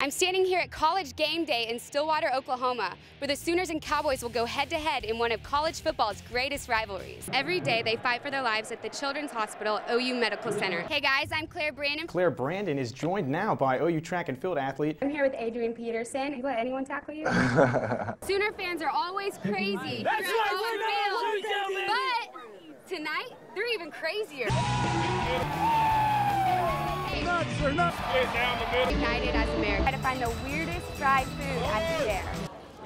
I'm standing here at College Game Day in Stillwater, Oklahoma, where the Sooners and Cowboys will go head-to-head in one of college football's greatest rivalries. Every day, they fight for their lives at the Children's Hospital OU Medical Center. Hey guys, I'm Claire Brandon. Claire Brandon is joined now by OU track and field athlete. I'm here with Adrian Peterson. You let anyone tackle you? Sooner fans are always crazy. That's right, but tonight, they're even crazier. United as America. Try to find the weirdest fried food at the Dare.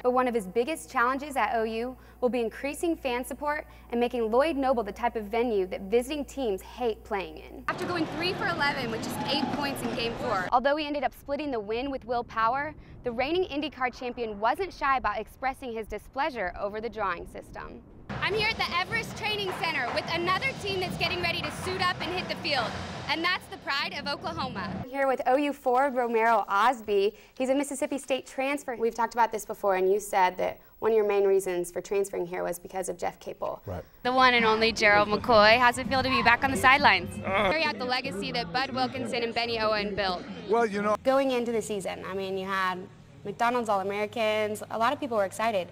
But one of his biggest challenges at OU will be increasing fan support and making Lloyd Noble the type of venue that visiting teams hate playing in. After going 3 for 11 with just 8 points in Game 4, although he ended up splitting the win with Will Power, the reigning IndyCar champion wasn't shy about expressing his displeasure over the drawing system. I'm here at the Everest Training Center with another team that's getting ready to suit up and hit the field, and that's the pride of Oklahoma. Here with OU forward Romero Osby. He's a Mississippi State transfer. We've talked about this before, and you said that one of your main reasons for transferring here was because of Jeff Capel. Right. The one and only Gerald McCoy. How's it feel to be back on the sidelines? Carry out the legacy that Bud Wilkinson and Benny Owen built. Well, you know, going into the season, I mean, you had McDonald's All-Americans. A lot of people were excited.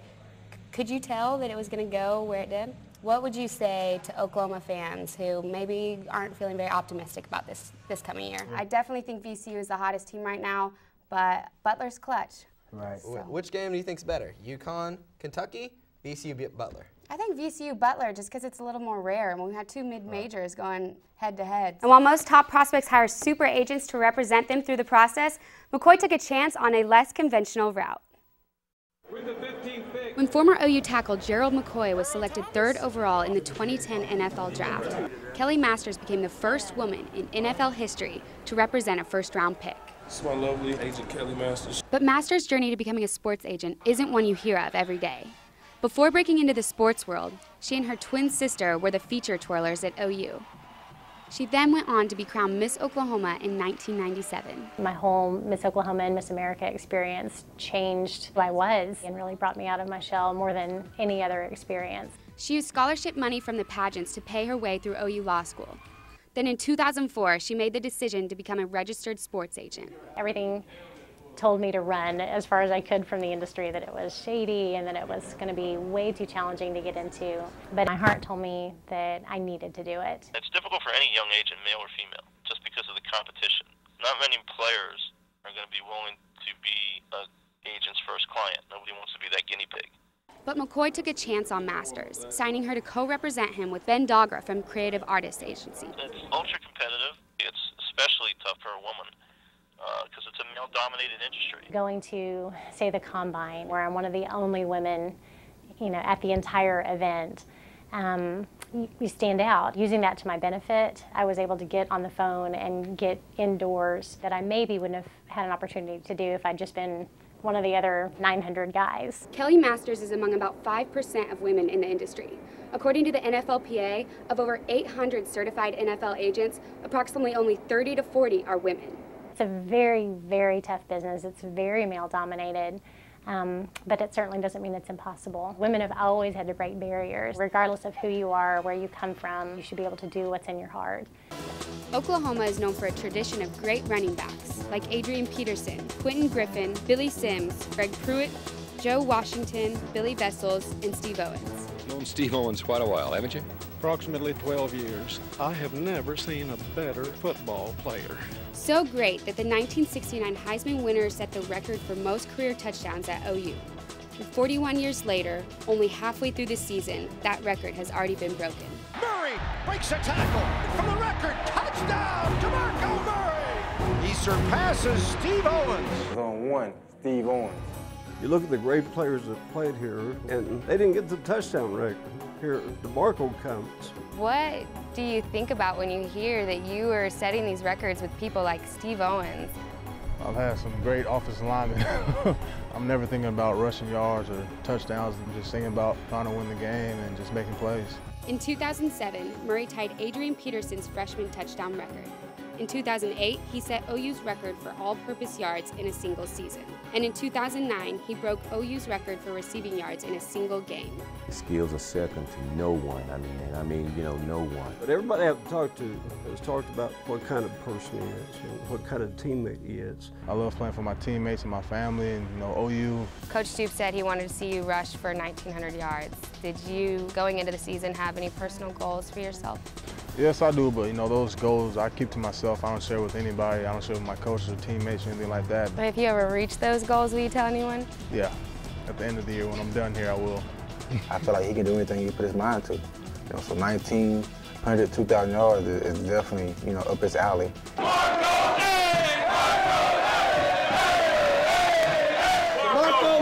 Could you tell that it was going to go where it did? What would you say to Oklahoma fans who maybe aren't feeling very optimistic about this coming year? I definitely think VCU is the hottest team right now, but Butler's clutch. Right. So. Which game do you think's better? UConn, Kentucky, VCU Butler? I think VCU Butler, just because it's a little more rare. I mean, we had 2 mid-majors going head-to-head. And while most top prospects hire super agents to represent them through the process, McCoy took a chance on a less conventional route. When former OU tackle Gerald McCoy was selected 3rd overall in the 2010 NFL Draft, Kelly Masters became the first woman in NFL history to represent a first-round pick. This is my lovely agent, Kelly Masters. But Masters' journey to becoming a sports agent isn't one you hear of every day. Before breaking into the sports world, she and her twin sister were the feature twirlers at OU. She then went on to be crowned Miss Oklahoma in 1997. My whole Miss Oklahoma and Miss America experience changed who I was and really brought me out of my shell more than any other experience. She used scholarship money from the pageants to pay her way through OU Law School. Then in 2004, she made the decision to become a registered sports agent. Everything told me to run as far as I could from the industry, that it was shady and that it was going to be way too challenging to get into. But my heart told me that I needed to do it. It's difficult for any young agent, male or female, just because of the competition. Not many players are going to be willing to be an agent's first client. Nobody wants to be that guinea pig. But McCoy took a chance on Masters, signing her to co-represent him with Ben Dogra from Creative Artists Agency. It's ultra competitive. It's especially tough for a woman, because it's a male-dominated industry. Going to, say, the Combine, where I'm one of the only women, at the entire event, you stand out. Using that to my benefit, I was able to get on the phone and get indoors that I maybe wouldn't have had an opportunity to do if I'd just been one of the other 900 guys. Kelly Masters is among about 5% of women in the industry. According to the NFLPA, of over 800 certified NFL agents, approximately only 30 to 40 are women. It's a very, very tough business. It's very male-dominated, but it certainly doesn't mean it's impossible. Women have always had to break barriers. Regardless of who you are, where you come from, you should be able to do what's in your heart. Oklahoma is known for a tradition of great running backs, like Adrian Peterson, Quentin Griffin, Billy Sims, Greg Pruitt, Joe Washington, Billy Vessels, and Steve Owens. Known Steve Owens quite a while, haven't you? Approximately 12 years. I have never seen a better football player. So great that the 1969 Heisman winner set the record for most career touchdowns at OU. And 41 years later, only halfway through the season, that record has already been broken. Murray breaks a tackle from the record. Touchdown, DeMarco Murray. He surpasses Steve Owens. On one, Steve Owens. You look at the great players that played here, and they didn't get the touchdown record. Here, DeMarco comes. What do you think about when you hear that you are setting these records with people like Steve Owens? I've had some great offensive linemen. I'm never thinking about rushing yards or touchdowns. I'm just thinking about trying to win the game and just making plays. In 2007, Murray tied Adrian Peterson's freshman touchdown record. In 2008, he set OU's record for all-purpose yards in a single season. And in 2009, he broke OU's record for receiving yards in a single game. Skills are second to no one. I mean, you know, no one. But everybody I've talked to has talked about what kind of person he is, and what kind of teammate he is. I love playing for my teammates and my family, and you know, OU. Coach Stoops said he wanted to see you rush for 1,900 yards. Did you, going into the season, have any personal goals for yourself? Yes, I do, but you know, those goals I keep to myself. I don't share with anybody. I don't share with my coaches or teammates or anything like that. But if you ever reach those goals, will you tell anyone? Yeah, at the end of the year, when I'm done here, I will. I feel like he can do anything he put his mind to. You know, so 1,900, 2,000 yards is definitely, you know, up his alley. Marco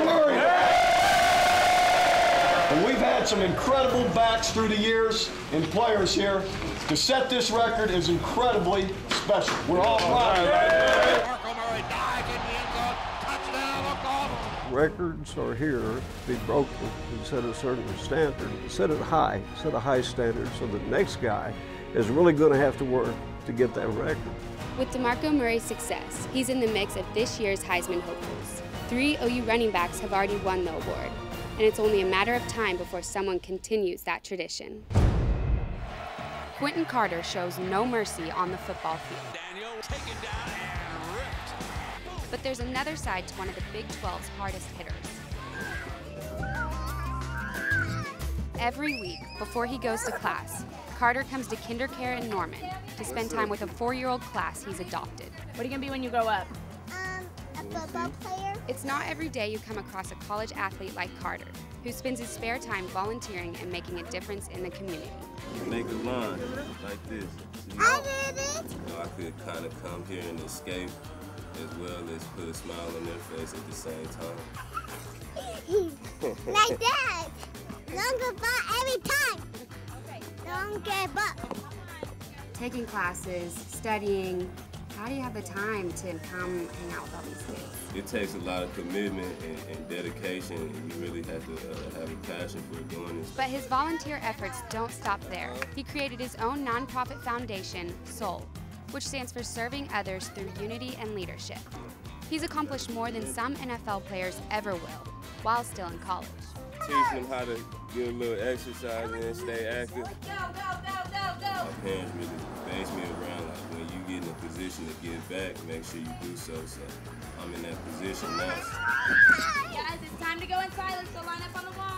Murray. And we've had some incredible backs through the years and players here. To set this record is incredibly special. We're all proud of it. Marco Murray dives in the end zone. Touchdown, Oklahoma. Records are here to be broken and set a certain standard. Set it high, set a high standard so the next guy is really going to have to work to get that record. With DeMarco Murray's success, he's in the mix of this year's Heisman hopefuls. 3 OU running backs have already won the award, and it's only a matter of time before someone continues that tradition. Quentin Carter shows no mercy on the football field. Daniel taken down and ripped. But there's another side to one of the Big 12's hardest hitters. Every week, before he goes to class, Carter comes to KinderCare in Norman to spend time with a 4-year-old class he's adopted. What are you gonna be when you grow up? A football player. It's not every day you come across a college athlete like Carter, who spends his spare time volunteering and making a difference in the community. Make a line like this. You know, I did it. You know, I could kind of come here and escape, as well as put a smile on their face at the same time. Like that. Don't give up every time. Don't give up. Taking classes, studying, how do you have the time to come hang out with all these kids? It takes a lot of commitment and dedication, and you really have to have a passion for doing this. But his volunteer efforts don't stop there. He created his own nonprofit foundation, SOUL, which stands for Serving Others Through Unity and Leadership. He's accomplished more than some NFL players ever will, while still in college. Teach them how to get a little exercise and stay active. My parents really based me around, like, when you get in a position to give back, make sure you do so. So I'm in that position now. Guys, it's time to go inside. Let's go line up on the wall.